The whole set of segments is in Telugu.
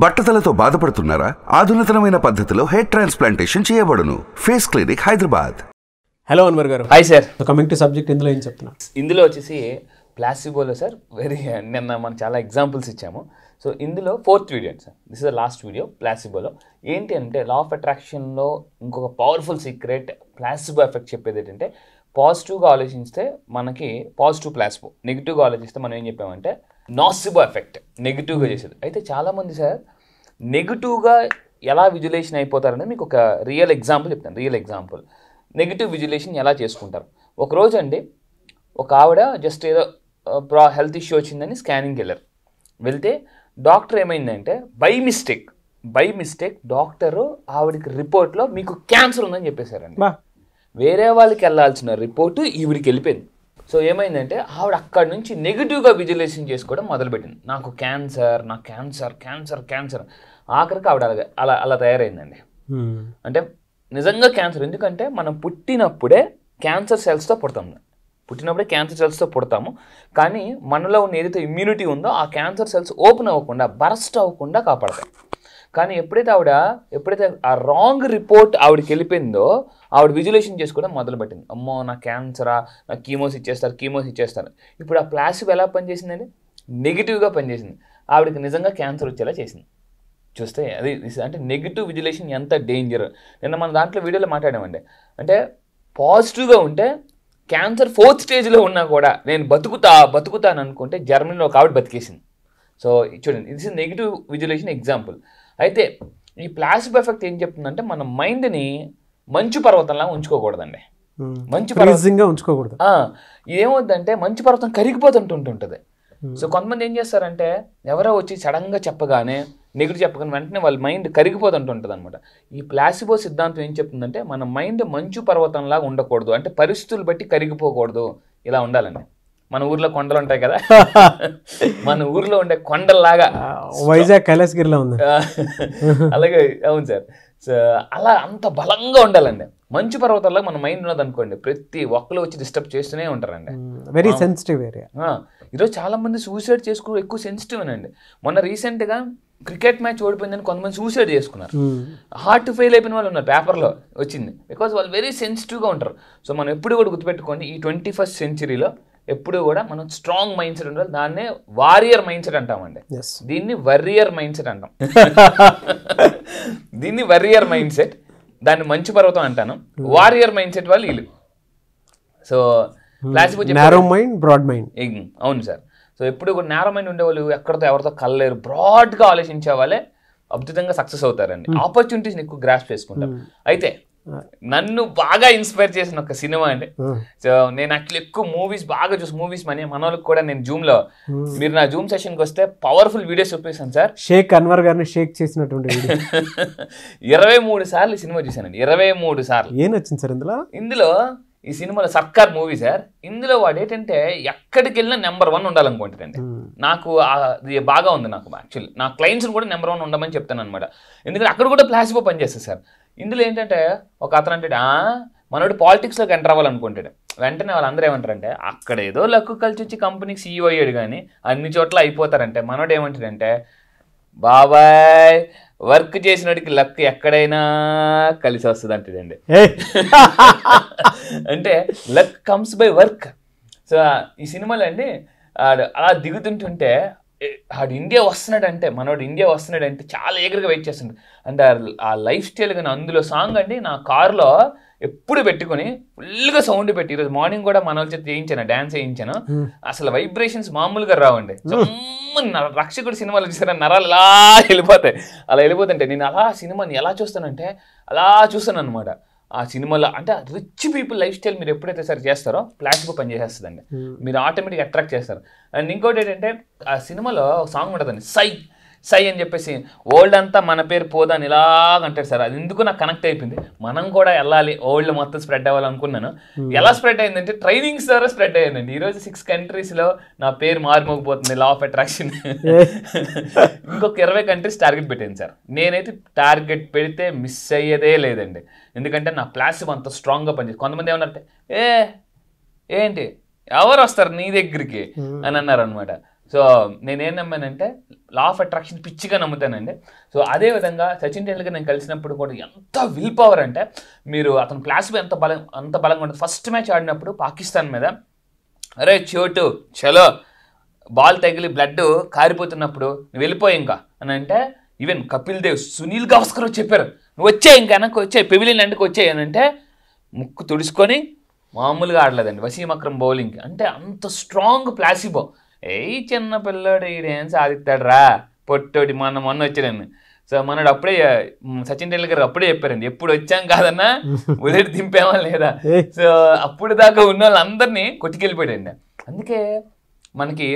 బట్టతలతో బాధపడుతున్నారా? ఆధునితనమైన పద్ధతిలో హెయిర్ ట్రాన్స్ప్లాంటేషన్ చేయబడును. Face clinic, Hyderabad. Hello Anwar గారు. Hi sir. Coming to subject, ఇందులో ఏం చెప్తున్నా? ఇందులో వచ్చేసి ప్లాసిబోలో సార్ నిన్న మనం చాలా ఎగ్జాంపుల్స్ ఇచ్చాము. సో ఇందులో 4th వీడియో అండి sir. This is the last video. ప్లాసిబోలో ఏంటి అంటే లా ఆఫ్ అట్రాక్షన్లో ఇంకొక పవర్ఫుల్ సీక్రెట్ ప్లాసిబో ఎఫెక్ట్ చెప్పేది ఏంటంటే, పాజిటివ్గా ఆలోచిస్తే మనకి పాజిటివ్ ప్లాసిబో, నెగిటివ్గా ఆలోచిస్తే మనం ఏం చెప్పామంటే నాసిబో ఎఫెక్ట్, నెగిటివ్గా చేసేది. అయితే చాలామంది సార్ నెగిటివ్గా ఎలా విజులేషన్ అయిపోతారని మీకు ఒక రియల్ ఎగ్జాంపుల్ చెప్తాను. రియల్ ఎగ్జాంపుల్, నెగిటివ్ విజులేషన్ ఎలా చేసుకుంటారు. ఒకరోజు అండి ఒక ఆవిడ జస్ట్ ఏదో హెల్త్ ఇష్యూ వచ్చిందని స్కానింగ్కి వెళ్ళారు. వెళ్తే డాక్టర్ ఏమైందంటే బై మిస్టేక్ డాక్టరు ఆవిడకి రిపోర్ట్లో మీకు క్యాన్సర్ ఉందని చెప్పేశారండి. వేరే వాళ్ళకి వెళ్ళాల్సిన రిపోర్టు ఈవిడికి వెళ్ళిపోయింది. సో ఏమైందంటే ఆవిడ అక్కడి నుంచి నెగిటివ్గా విజువలైజేషన్ చేసుకోవడం మొదలుపెట్టింది. నాకు క్యాన్సర్, ఆఖరికి ఆవిడ అలా తయారైందండి. అంటే నిజంగా క్యాన్సర్. ఎందుకంటే మనం పుట్టినప్పుడే క్యాన్సర్ సెల్స్తో పుడతాము. కానీ మనలో ఉన్న ఏదైతే ఇమ్యూనిటీ ఉందో ఆ క్యాన్సర్ సెల్స్ ఓపెన్ అవ్వకుండా, బరస్ట్ అవ్వకుండా కాపాడతాయి. కానీ ఎప్పుడైతే ఆ రాంగ్ రిపోర్ట్ ఆవిడకి వెళ్ళిపోయిందో ఆవిడ విజువలైజేషన్ చేసుకోవడం మొదలుపెట్టింది. అమ్మో నా క్యాన్సరా, నాకు కీమోస్ ఇచ్చేస్తారు. ఇప్పుడు ఆ ప్లాసిబో ఎలా పనిచేసిందండి? నెగిటివ్గా పనిచేసింది. ఆవిడకి నిజంగా క్యాన్సర్ వచ్చేలా చేసింది. చూస్తే అది అంటే నెగిటివ్ విజువలైజేషన్ ఎంత డేంజర్. నిన్న మన దాంట్లో వీడియోలో మాట్లాడామండి. అంటే పాజిటివ్గా ఉంటే క్యాన్సర్ 4th స్టేజ్లో ఉన్నా కూడా నేను బతుకుతాను అనుకుంటే జర్మనీలో ఒక ఆవిడ బతికేసింది. సో చూడండి, ఇది నెగిటివ్ విజువలైజేషన్ ఎగ్జాంపుల్. అయితే ఈ ప్లాసిబో ఎఫెక్ట్ ఏం చెప్తుందంటే మన మైండ్ని మంచు పర్వతంలా ఉంచుకోకూడదండి. ఉంచుకోకూడదు. ఏమవుతుందంటే మంచు పర్వతం కరిగిపోతుంటుంటుంది. సో కొంతమంది ఏం చేస్తారంటే ఎవరో వచ్చి సడన్గా చెప్పగానే వెంటనే వాళ్ళ మైండ్ కరిగిపోతుంటుంది అనమాట. ఈ ప్లాసిబో సిద్ధాంతం ఏం చెప్తుందంటే మన మైండ్ మంచు పర్వతంలాగా ఉండకూడదు, అంటే పరిస్థితులు బట్టి కరిగిపోకూడదు, ఇలా ఉండాలండి. మన ఊర్లో కొండలు ఉంటాయి కదా, మన ఊర్లో ఉండే కొండల్లాగా వైజాగ్ కైలాసగిరిలో ఉంది అలాగే. అవును సార్. సో అలా అంత బలంగా ఉండాలండి. మంచు పర్వతాల్లో మన మైండ్ ఉన్నది అనుకోండి, ప్రతి ఒక్కరు వచ్చి డిస్టర్బ్ చేస్తూనే ఉంటారండి. Very sensitive area. ఈరోజు చాలా మంది సూసైడ్ చేసుకోవడం ఎక్కువ సెన్సిటివ్ అండి. మొన్న రీసెంట్గా క్రికెట్ మ్యాచ్ ఓడిపోయిందని కొంతమంది సూసైడ్ చేసుకున్నారు. హార్ట్ ఫెయిల్ అయిపోయిన వాళ్ళు ఉన్నారు, పేపర్లో వచ్చింది. బికాజ్ వాళ్ళు వెరీ సెన్సిటివ్గా ఉంటారు. సో మనం ఎప్పుడు కూడా గుర్తుపెట్టుకోండి, ఈ 21st సెంచరీలో ఎప్పుడు కూడా మనం స్ట్రాంగ్ మైండ్ సెట్ ఉండాలి. దాన్నే వారియర్ మైండ్ సెట్ అంటామండి. దీన్ని వర్రియర్ మైండ్ సెట్ అంటాం. దాన్ని మంచు పర్వతం అంటాను. వారియర్ మైండ్ సెట్ వాళ్ళు వీళ్ళు. So placebo narrow mind, broad mind. అవును సార్. సో ఎప్పుడు కూడా నారో మైండ్ ఉండేవాళ్ళు ఎక్కడితో ఎవరితో కలలేరు, బ్రాడ్గా ఆలోచించే వాళ్ళే అద్భుతంగా సక్సెస్ అవుతారండి. ఆపర్చునిటీస్ని ఎక్కువ గ్రాస్ప్ చేసుకుంటారు. అయితే నన్ను బాగా ఇన్స్పైర్ చేసిన ఒక సినిమా అండి. సో నేను యాక్చువల్లీ ఎక్కువ మూవీస్ మన వాళ్ళకి కూడా నేను జూమ్లో, మీరు నా జూమ్ సెషన్కి వస్తే పవర్ఫుల్ వీడియోస్ చూపిస్తాను సార్. షేక్ అన్వర్ గారిని షేక్ చేసినటువంటి 23 సార్లు సినిమా చూశానండి. 23 సార్లు. ఏం వచ్చింది సార్ ఇందులో ఈ సినిమాలో సర్కార్ మూవీ సార్. ఇందులో వాడు ఏంటంటే ఎక్కడికి వెళ్ళినా నెంబర్ 1 ఉండాలనుకుంటాడండి. నాకు అది బాగా ఉంది. నాకు యాక్చువల్లీ నా క్లయింట్స్ని కూడా నెంబర్ 1 ఉండమని చెప్తాను అనమాట. ఎందుకంటే అక్కడ కూడా ప్లాసిబో పనిచేస్తుంది సార్. ఇందులో ఏంటంటే ఒక అతను అంటే మనోడు పాలిటిక్స్లోకి ఎంటర్ అవ్వాలనుకుంటాడు. వెంటనే వాళ్ళందరూ ఏమంటారంటే అక్కడ ఏదో లక్కు కలిసి వచ్చి కంపెనీకి CEO అయ్యాడు కానీ అన్ని చోట్ల అయిపోతారంటే, మనోడు ఏమంటాడంటే బాబాయ్ వర్క్ చేసినడికి లక్ ఎక్కడైనా కలిసి వస్తుంది అంటాడండి. అంటే luck comes by work. So ఈ సినిమాలో అండి అలా దిగుతుంటుంటే ఆడు ఇండియా వస్తున్నాడంటే చాలా ఎగరగా వెయిట్ చేస్తుంటాడు. అంటే ఆ లైఫ్ స్టైల్ కానీ అందులో సాంగ్ అండి నా కారులో ఎప్పుడు పెట్టుకుని ఫుల్గా సౌండ్ పెట్టి, ఈరోజు మార్నింగ్ కూడా మన వాళ్ళ డాన్స్ చేయించాను. అసలు వైబ్రేషన్స్ మామూలుగా రావండి. రక్షకుడు సినిమాలు చూసారా, నరాలు ఎలా వెళ్ళిపోతుంటే నేను అలా సినిమాని ఎలా చూస్తానంటే అలా చూస్తాను అనమాట. ఆ సినిమాలో అంటే రిచ్ పీపుల్ లైఫ్ స్టైల్ మీరు ఎప్పుడైతే సరి చేస్తారో ప్లాసిబో పని చేసేస్తుందండి. మీరు ఆటోమేటిక్గా అట్రాక్ట్ చేస్తారు. అండ్ ఇంకోటి ఏంటంటే ఆ సినిమాలో సాంగ్ ఉంటుందండి, సై అని చెప్పేసి ఓల్డ్ అంతా మన పేరు పోదని ఇలాగంటాడు సార్. అది ఎందుకు నాకు కనెక్ట్ అయిపోయింది. మనం కూడా వెళ్ళాలి, ఓల్డ్ మొత్తం స్ప్రెడ్ అవ్వాలనుకున్నాను. ఎలా స్ప్రెడ్ అయిందంటే ట్రైనింగ్స్ ద్వారా స్ప్రెడ్ అయ్యిందండి. ఈరోజు 6 కంట్రీస్లో నా పేరు మారిమోగిపోతుంది లా ఆఫ్ అట్రాక్షన్. ఇంకొక 20 కంట్రీస్ టార్గెట్ పెట్టాను సార్. నేనైతే టార్గెట్ పెడితే మిస్ అయ్యేదే లేదండి. ఎందుకంటే నా ప్లాసిబో అంత స్ట్రాంగ్గా పనిచేస్తుంది. కొంతమంది ఏమన్నారంటే ఏంటి ఎవరు వస్తారు నీ దగ్గరికి అని అన్నారు అనమాట. సో నేనేం నమ్మానంటే లా ఆఫ్ అట్రాక్షన్ పిచ్చిగా నమ్ముతానండి. సో అదేవిధంగా సచిన్ టెండూల్కర్ నేను కలిసినప్పుడు కూడా ఎంత విల్ పవర్ అంటే, మీరు అతను ప్లాస్బో అంత బలంగా ఉంటుంది. ఫస్ట్ మ్యాచ్ ఆడినప్పుడు పాకిస్తాన్ మీద, అరే చోటు చలో బాల్ తగిలి బ్లడ్ కారిపోతున్నప్పుడు నువ్వు వెళ్ళిపోయి ఇంకా అని అంటే, ఈవెన్ కపిల్ దేవ్, సునీల్ గవాస్కర్ చెప్పారు నువ్వు వచ్చాయి ఇంకా వెనక్కి వచ్చాయి పెవిలియన్ ఎండ్కి వచ్చాయి అని అంటే ముక్కు తుడుచుకొని మామూలుగా ఆడలేదండి వసీం అక్రమ్ బౌలింగ్కి. అంటే అంత స్ట్రాంగ్ ప్లాసిబో. చిన్న పిల్లోడు ఈడేం సాధిస్తాడు రా పొట్టోటి మొన్న వచ్చాడని. సో మనడు అప్పుడే సచిన్ టెండూల్కర్ అప్పుడే చెప్పారండి, ఎప్పుడు వచ్చాం కాదన్నా ఉదయం దింపేమా లేదా. సో అప్పుడు దాకా ఉన్న వాళ్ళందరినీ కొట్టుకెళ్ళిపోయాడండి. అందుకే మనకి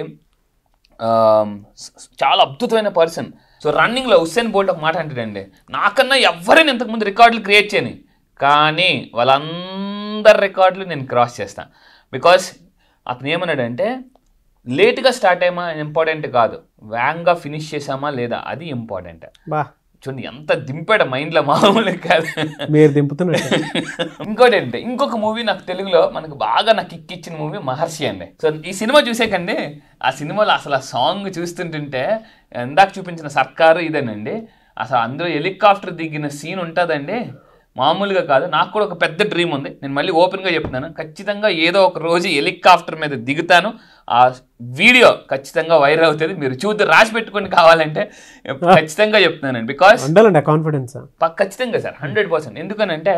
చాలా అద్భుతమైన పర్సన్. సో రన్నింగ్లో హుస్సేన్ బోల్ట్ ఒక మాట అంటాడండి, నాకన్నా ఎవరైనా ఇంతకుముందు రికార్డులు క్రియేట్ చేయని, కానీ వాళ్ళందరి రికార్డులు నేను క్రాస్ చేస్తాను. బికాస్ అతను ఏమన్నాడంటే, లేట్గా స్టార్ట్ అయ్యామా ఇంపార్టెంట్ కాదు, వేగంగా ఫినిష్ చేసామా లేదా అది ఇంపార్టెంట్. చూడండి ఎంత దింపాడు మైండ్లో, మామూలు కాదు. మీరు దింపుతున్నారు. ఇంకోటి ఏంటంటే, ఇంకొక మూవీ నాకు తెలుగులో నాకు బాగా నాకు కిక్ ఇచ్చిన మూవీ మహర్షి అండి. సో ఈ సినిమా చూసాకండి, ఆ సినిమాలో అసలు ఆ సాంగ్ చూస్తుంటుంటే ఇందాక చూపించిన సర్కారు ఇదేనండి, అసలు అందులో హెలికాప్టర్ దిగిన సీన్ ఉంటుందండి, మామూలుగా కాదు. నాకు కూడా ఒక పెద్ద డ్రీమ్ ఉంది, నేను మళ్ళీ ఓపెన్గా చెప్తున్నాను, ఖచ్చితంగా ఏదో ఒక రోజు హెలికాప్టర్ మీద దిగుతాను, ఆ వీడియో ఖచ్చితంగా వైరల్ అవుతుంది, మీరు చూద్దు రాసి పెట్టుకొని కావాలంటే ఖచ్చితంగా చెప్తున్నానండి. బికాస్ కాన్ఫిడెన్స్ ఖచ్చితంగా సార్ 100%. ఎందుకనంటే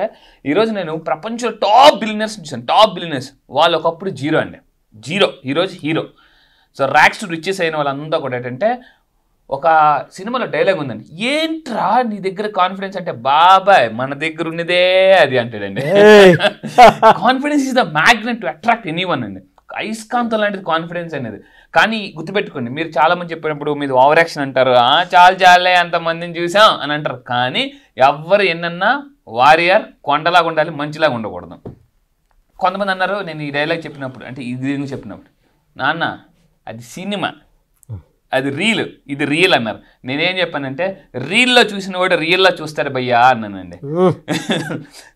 ఈరోజు నేను ప్రపంచంలో టాప్ బిలియనర్స్ చూసాను. టాప్ బిలియనర్స్ వాళ్ళు ఒకప్పుడు జీరో అండి, జీరో, ఈరోజు hero. So racks to riches అయిన వాళ్ళంతా కూడా ఏంటంటే, ఒక సినిమాలో డైలాగ్ ఉందండి, ఏంట్రా నీ దగ్గర కాన్ఫిడెన్స్ అంటే, బాబాయ్ మన దగ్గర ఉన్నదే అది అంటాడండి. Confidence is the magnet to attract anyone అండి. అయస్కాంతం లాంటిది కాన్ఫిడెన్స్ అనేది. కానీ గుర్తుపెట్టుకోండి, మీరు చాలా మంది చెప్పినప్పుడు మీరు ఓవర్ యాక్షన్ అంటారు, చాలే అంతమందిని చూసాం అని అంటారు, కానీ ఎవరు ఎన్నన్నా వారియర్ కొండలాగా ఉండాలి, మంచిలాగా ఉండకూడదు. కొంతమంది అన్నారు, నేను ఈ డైలాగ్ చెప్పినప్పుడు అంటే ఇది చెప్పినప్పుడు, నాన్న అది సినిమా, అది రీల్, ఇది రియల్ అన్నారు. నేనేం చెప్పానంటే, రీల్లో చూసిన వాడు రియల్లో చూస్తాడు భయ్యా అన్నానండి.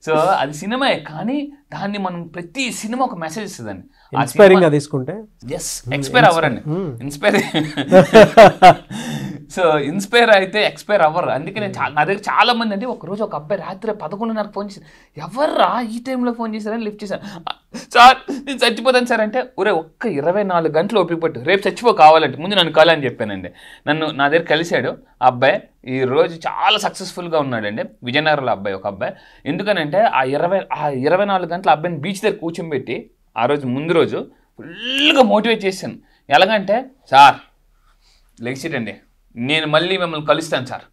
సో అది సినిమాయే, కానీ దాన్ని మనం ప్రతి సినిమా ఒక మెసేజ్ ఇస్తుందండి. ఇన్స్పైరింగ్ గా తీసుకుంటే ఎక్స్పైర్ అవ్వరండి, ఇన్స్పైర్. సో ఇన్స్పైర్ అయితే ఎక్స్పైర్ అవ్వరు. అందుకే నేను నా దగ్గర చాలా మంది అంటే, ఒకరోజు ఒక అబ్బాయి రాత్రి 11:30 ఫోన్ చేశారు, ఎవర్రా ఈ టైంలో ఫోన్ చేశారని లిఫ్ట్ చేశాను. సార్ నేను చచ్చిపోతాను సార్ అంటే, ఒక్క 24 గంటలు ఓపిక పట్టు, రేపు చచ్చిపో కావాలంటే ముందు నన్ను కాలని చెప్పానండి. నా దగ్గర కలిశాడు ఆ అబ్బాయి, ఈరోజు చాలా సక్సెస్ఫుల్గా ఉన్నాడండి. విజయనగరంలో అబ్బాయి, ఒక అబ్బాయి. ఎందుకనంటే ఆ 24 గంటల అబ్బాయిని బీచ్ దగ్గర కూర్చోబెట్టి ఆ రోజు ముందు రోజు ఫుల్గా మోటివేట్ చేశాను. ఎలాగంటే, సార్ లెగ్సిటండి, నేను మళ్ళీ మిమ్మల్ని కలుస్తాను సార్,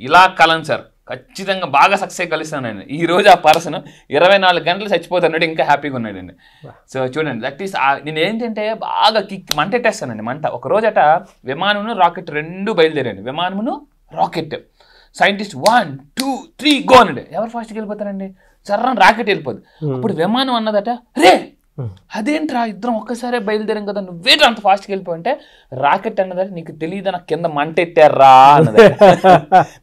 ఇలా కలను సార్, ఖచ్చితంగా బాగా సక్సెస్ కలుస్తానండి. ఈరోజు ఆ పర్సన్ 24 గంటలు చచ్చిపోతున్నాడు, ఇంకా హ్యాపీగా ఉన్నాడండి. సో చూడండి, దట్ ఈస్ నేను ఏంటంటే బాగా మంటెట్టేస్తానండి. మంట ఒకరోజట విమానమును రాకెట్ రెండు బయలుదేరండి. విమానమును రాకెట్, సైంటిస్ట్ 1 2 3 గో అనండి. ఎవరు ఫాస్ట్కి వెళ్ళిపోతారండి? సర్రని రాకెట్ వెళ్ళిపోదు. అప్పుడు విమానం అన్నదట, రే అదేంట్రా ఇద్దరం ఒక్కసారే బయలుదేరాం కదా, నువ్వేట్రా అంత ఫాస్ట్కి వెళ్ళిపోయింటే, రాకెట్ అన్నదంటే నీకు తెలియదు, నాకు కింద మంట ఎట్టారా అన్నది.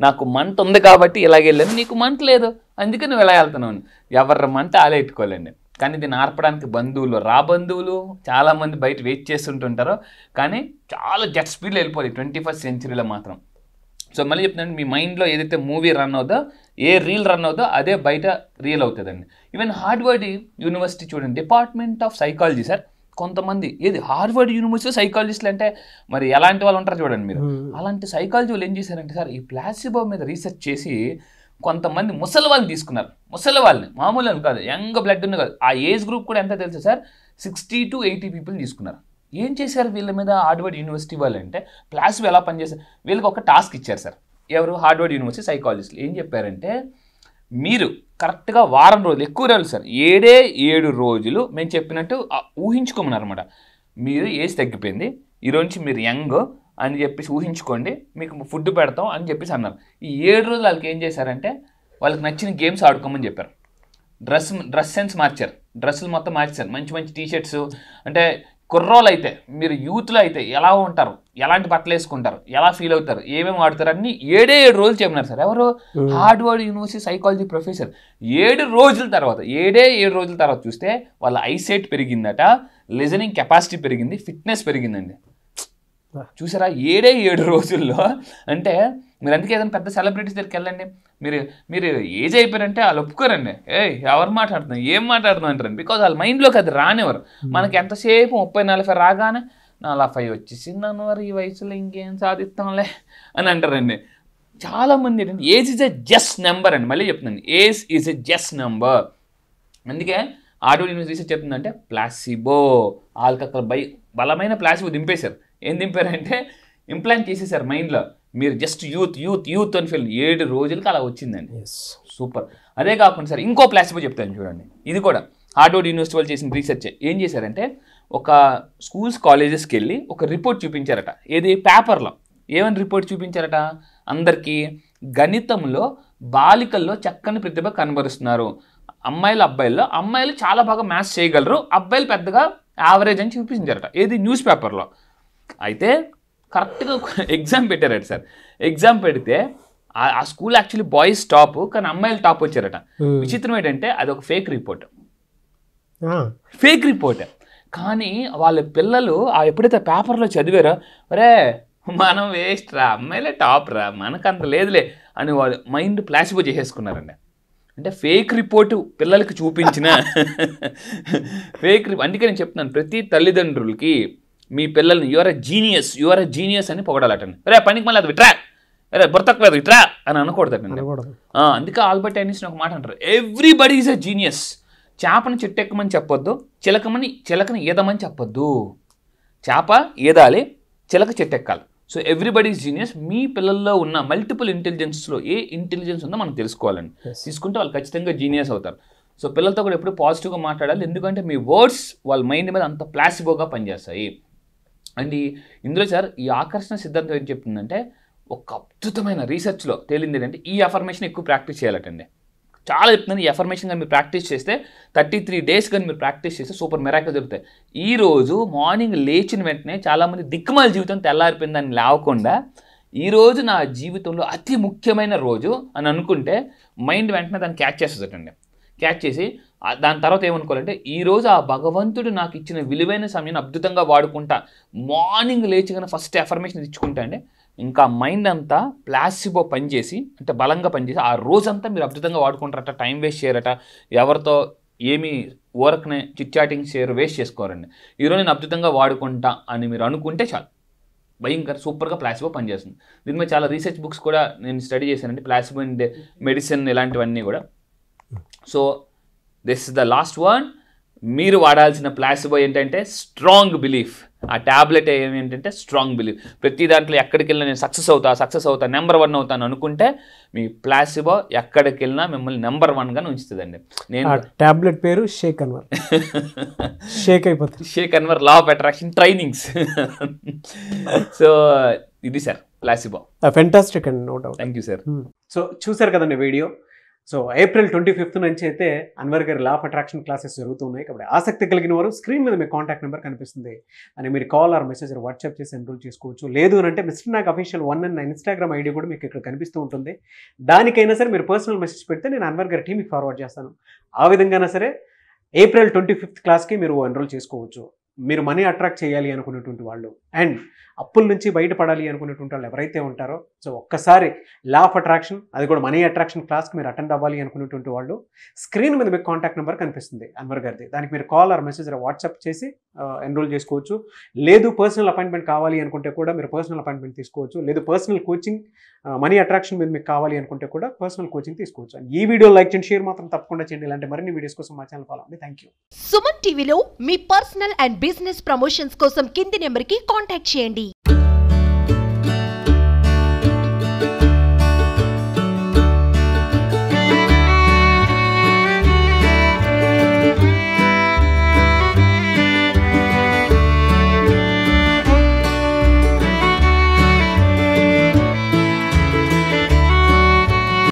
నాకు మంట ఉంది కాబట్టి ఇలాగ వెళ్ళాను, నీకు మంట లేదు అందుకే నువ్వు ఎలా వెళ్తున్నావు. ఎవరి మంట అలా ఎట్టుకోలేండి. కానీ దీన్ని ఆర్పడానికి బంధువులు చాలామంది బయట వెయిట్ చేస్తుంటుంటారు, కానీ చాలా జెట్ స్పీడ్లో వెళ్ళిపోవాలి 21st సెంచరీలో మాత్రం. సో మళ్ళీ చెప్తున్నాను, మీ మైండ్లో ఏదైతే మూవీ రన్ అవుతుందో, ఏ రీల్ రన్ అవుతుందో అదే బయట రియల్ అవుతుందండి. ఈవెన్ హార్వర్డ్ యూనివర్సిటీ చూడండి, డిపార్ట్మెంట్ ఆఫ్ సైకాలజీ సార్, కొంతమంది ఏది హార్వర్డ్ యూనివర్సిటీ సైకాలజిస్టులు అంటే మరి ఎలాంటి వాళ్ళు ఉంటారు చూడండి మీరు. అలాంటి సైకాలజీ వాళ్ళు ఏం చేశారంటే సార్, ఈ ప్లాసిబో మీద రీసెర్చ్ చేసి కొంతమంది ముసలి వాళ్ళని తీసుకున్నారు. ముసలి వాళ్ళని, మామూలు కాదు, యంగ్ బ్లడ్ ఉన్న కాదు, ఆ ఏజ్ గ్రూప్ కూడా ఎంత తెలుసు సార్, 60 to 80 పీపుల్ తీసుకున్నారు. ఏం చేశారు వీళ్ళ మీద హార్వర్డ్ యూనివర్సిటీ వాళ్ళు అంటే, ప్లాసిబో ఎలా పనిచేస్తారు, వీళ్ళకి ఒక టాస్క్ ఇచ్చారు సార్. ఎవరు? హార్వర్డ్ యూనివర్సిటీ సైకాలజిస్టులు ఏం చెప్పారంటే, మీరు కరెక్ట్గా వారం రోజులు, ఎక్కువ రోజులు సార్, 7 రోజులు మేము చెప్పినట్టు ఊహించుకోమన్నారన్నమాట. మీరు ఏజ్ తగ్గిపోయింది, ఈరోజు నుంచి మీరు యంగ్ అని చెప్పేసి ఊహించుకోండి, మీకు ఫుడ్ పెడతాం అని చెప్పేసి అన్నారు. ఈ 7 రోజులు వాళ్ళకి ఏం చేశారంటే, వాళ్ళకి నచ్చిన గేమ్స్ ఆడుకోమని చెప్పారు. డ్రెస్ సెన్స్ మార్చారు, డ్రెస్సులు మొత్తం మార్చారు, మంచి మంచి టీషర్ట్స్. అంటే కుర్రోళ్ళు అయితే, మీరు యూత్లో అయితే ఎలా ఉంటారు, ఎలాంటి బట్టలు వేసుకుంటారు, ఎలా ఫీల్ అవుతారు, ఏమేమి ఆడుతారు అన్ని 7 రోజులు చెప్పినారు సార్. ఎవరు? Harvard university psychology professor. 7 రోజుల తర్వాత చూస్తే వాళ్ళ ఐసైట్ పెరిగిందట, లిజనింగ్ కెపాసిటీ పెరిగింది, ఫిట్నెస్ పెరిగిందండి. చూసారా 7 రోజుల్లో. అంటే మీరు అందుకే ఏదైనా పెద్ద సెలబ్రిటీస్ దగ్గరికి వెళ్ళండి, మీరు ఏజ్ అయిపోయారంటే వాళ్ళు ఒప్పుకోరండి. ఎవరు మాట్లాడుతున్నారు, ఏం మాట్లాడుతున్నారు అంటారండి. బికాజ్ వాళ్ళ మైండ్లోకి అది రానివ్వరు. మనకి ఎంతసేపు 30-40 రాగానే 45 వచ్చేసింది అన్నవారు, ఈ వయసులో ఇంకేం సాధిస్తాంలే అని అంటారండి. చాలామంది ఏంటంటే age is a just number అండి. మళ్ళీ చెప్తున్నాను, age is a just number. అందుకే హార్వర్డ్ యూనివర్సిటీ రీసెర్చ్ చెప్తుందంటే ప్లాసిబో, వాళ్ళకి అక్కడ బలమైన ప్లాసిబో దింపేశారు. ఏం దింపారంటే ఇంప్లాంట్ చేసేసారు మైండ్లో. మీరు జస్ట్ యూత్ అని ఫీల్ 7 రోజులకి అలా వచ్చిందండి. సూపర్. అదే కాకుండా సార్ ఇంకో ప్లాసిబో చెప్తాను చూడండి. ఇది కూడా హార్వర్డ్ యూనివర్సిటీ వాళ్ళు చేసిన రీసెర్చ్. ఏం చేశారంటే ఒక స్కూల్స్ కాలేజెస్కి వెళ్ళి ఒక రిపోర్ట్ చూపించారట. ఏది పేపర్లో. ఏమని రిపోర్ట్ చూపించారట అందరికీ, గణితంలో బాలికల్లో చక్కని ప్రతిభ కనబరుస్తున్నారు. అమ్మాయిలు చాలా బాగా మ్యాథ్స్ చేయగలరు, అబ్బాయిలు పెద్దగా యావరేజ్ అని చూపించారట. ఏది న్యూస్ పేపర్లో. అయితే కరెక్ట్గా ఎగ్జామ్ పెట్టారట సార్. ఎగ్జామ్ పెడితే ఆ స్కూల్ యాక్చువల్లీ బాయ్స్ టాప్, కానీ అమ్మాయిలు టాప్ వచ్చారట. విచిత్రం ఏంటంటే అది ఒక ఫేక్ రిపోర్ట్. కానీ వాళ్ళ పిల్లలు ఎప్పుడైతే పేపర్లో చదివారో, ఒరే మనం వేస్ట్ రా, అమ్మాయిలే టాప్ రా, మనకంత లేదులే అని వాళ్ళు మైండ్ ప్లాసిబో చేసేసుకున్నారండి. అంటే ఫేక్ రిపోర్టు పిల్లలకి చూపించిన అందుకే నేను చెప్తున్నాను ప్రతి తల్లిదండ్రులకి మీ పిల్లల్ని యువర్ ఎ జీనియస్ అని పొగడాలటండి. రే పనికి మళ్ళీ అది విట్రా, రే బుర్తక్కలేదు విట్రా అని అనకూడదండి. అందుకే ఆల్బర్ట్ ఐన్స్టీన్ ఒక మాట అంటారు, ఎవ్రీబడి ఈజ్ ఎ జీనియస్. చేపని చెట్టెక్కమని చెప్పొద్దు, చిలకని ఈదమని చెప్పొద్దు. చేప ఈదాలి, చిలక చెట్టెక్కాలి. So everybody is genius. మీ పిల్లల్లో ఉన్న మల్టిపుల్ ఇంటెలిజెన్స్లో ఏ ఇంటెలిజెన్స్ ఉందో మనం తెలుసుకోవాలండి. తీసుకుంటే వాళ్ళు ఖచ్చితంగా జీనియస్ అవుతారు. సో పిల్లలతో కూడా ఎప్పుడు పాజిటివ్గా మాట్లాడాలి, ఎందుకంటే మీ వర్డ్స్ వాళ్ళ మైండ్ మీద అంత ప్లాసిబోగా పనిచేస్తాయి. అండ్ ఇందులో సార్ ఈ ఆకర్షణ సిద్ధాంతం ఏం చెప్తుందంటే ఒక అద్భుతమైన రీసెర్చ్లో తేలింది ఏంటంటే ఈ అఫర్మేషన్ ఎక్కువ ప్రాక్టీస్ చేయాలటండి. చాలా చెప్తున్నాను, ఈ అఫర్మేషన్ కానీ మీరు ప్రాక్టీస్ చేస్తే 33 days కానీ మీరు ప్రాక్టీస్ చేస్తే సూపర్ మిరాకిల్ జరుగుతాయి. ఈరోజు మార్నింగ్ లేచిన వెంటనే చాలామంది దిక్కుమాల జీవితం తెల్లారిపోయిందని లేవకుండా ఈరోజు నా జీవితంలో అతి ముఖ్యమైన రోజు అని అనుకుంటే మైండ్ వెంటనే దాన్ని క్యాచ్ చేస్తుందండి. క్యాచ్ చేసి దాని తర్వాత ఏమనుకోవాలంటే ఈరోజు ఆ భగవంతుడు నాకు ఇచ్చిన విలువైన సమయాన్ని అద్భుతంగా వాడుకుంటా. మార్నింగ్ లేచిగానే ఫస్ట్ అఫర్మేషన్ ఇచ్చుకుంటా అండి, ఇంకా మైండ్ అంతా ప్లాసిబో పనిచేసి అంటే బలంగా పనిచేసి ఆ రోజంతా మీరు అద్భుతంగా వాడుకుంటారట. టైం వేస్ట్ చేయరట, ఎవరితో ఏమి వర్క్ని చిట్చాటింగ్ చేయరు, వేస్ట్ చేసుకోరండి. ఈరోజు నేను అద్భుతంగా వాడుకుంటా అని మీరు అనుకుంటే చాలు, భయంకర సూపర్గా ప్లాసిబో పనిచేస్తుంది. దీని మీద చాలా రీసెర్చ్ బుక్స్ కూడా నేను స్టడీ చేశానండి, ప్లాసిబో అండ్ మెడిసిన్ ఇలాంటివన్నీ కూడా. So this is the last one. మీరు వాడాల్సిన ప్లాసిబో ఏంటంటే స్ట్రాంగ్ బిలీఫ్. ఆ ట్యాబ్లెట్ ఏంటంటే స్ట్రాంగ్ బిలీఫ్. ప్రతి దాంట్లో ఎక్కడికి వెళ్ళినా నేను సక్సెస్ అవుతా, నెంబర్ 1 అవుతాను అనుకుంటే మీ ప్లాసిబో ఎక్కడికి వెళ్ళినా మిమ్మల్ని నెంబర్ 1గా ఉంచుతుందండి. నేను ట్యాబ్లెట్ పేరు షేక్ అన్వర్. షేక్ అయిపోతుంది. Shaik Anwar law of attraction trainings. So ఇది sir placebo. Fantastic and no doubt. Thank you sir. So చూసారు కదండి వీడియో. సో April 25th నుంచి అయితే అన్వర్ గారి లా ఆఫ్ అట్రాక్షన్ క్లాసెస్ జరుగుతున్నాయి. కాబట్టి ఆసక్తి కలిగిన వారు స్క్రీన్ మీద మీ కాంటాక్ట్ నెంబర్ కనిపిస్తుంది అని మీరు కాల్ ఆర్ మెసేజ్ వాట్సాప్ చేసి ఎన్రోల్ చేసుకోవచ్చు. లేదు అంటే మిస్టర్ నాగ్ అఫీషియల్ 1 అన్న ఇన్స్టాగ్రామ్ ఐడి కూడా మీకు ఇక్కడ కనిపిస్తూ ఉంటుంది. దానికైనా సరే మీరు పర్సనల్ మెసేజ్ పెడితే నేను అన్వర్ గారి టీమ్కి ఫార్వర్డ్ చేస్తాను. ఆ విధంగానే సరే April 25th క్లాస్కి మీరు ఎన్రోల్ చేసుకోవచ్చు. మీరు మనీ అట్రాక్ట్ చేయాలి అనుకునేటువంటి వాళ్ళు అండ్ అప్పుల నుంచి బయటపడాలి అనుకునేటువంటి వాళ్ళు ఎవరైతే ఉంటారో, సో ఒక్కసారి లా ఆఫ్ అట్రాక్షన్ అది కూడా మనీ అట్రాక్షన్ క్లాస్కి మీరు అటెండ్ అవ్వాలి అనుకునేటువంటి వాళ్ళు స్క్రీన్ మీద మీకు కాంటాక్ట్ నెంబర్ కనిపిస్తుంది అన్వర్ గారిది. దానికి మీరు కాల్ ఆర్ మెసేజ్ వాట్సాప్ చేసి ఎన్రోల్ చేసుకోవచ్చు. లేదు పర్సనల్ అపాయింట్మెంట్ కావాలి అనుకుంటే కూడా మీరు పర్సనల్ అపాయింట్మెంట్ తీసుకోవచ్చు. లేదు పర్సనల్ కోచింగ్ మనీ అట్రాక్షన్ మీద మీకు కావాలి అనుకుంటే కూడా పర్సనల్ కోచింగ్ తీసుకోవచ్చు. ఈ వీడియో లైక్ చేయండి, షేర్ మాత్రం తప్పకుండా చేయండి. ఇలాంటి మరిన్ని వీడియోస్ కోసం మా ఛానల్ ఫాలో అవ్వండి. Thank you. సుమన్ టీవీలో మీ పర్సనల్ అండ్ బిజినెస్ ప్రమోషన్స్ కోసం కింది నెంబర్కి కాంటాక్ట్ చేయండి.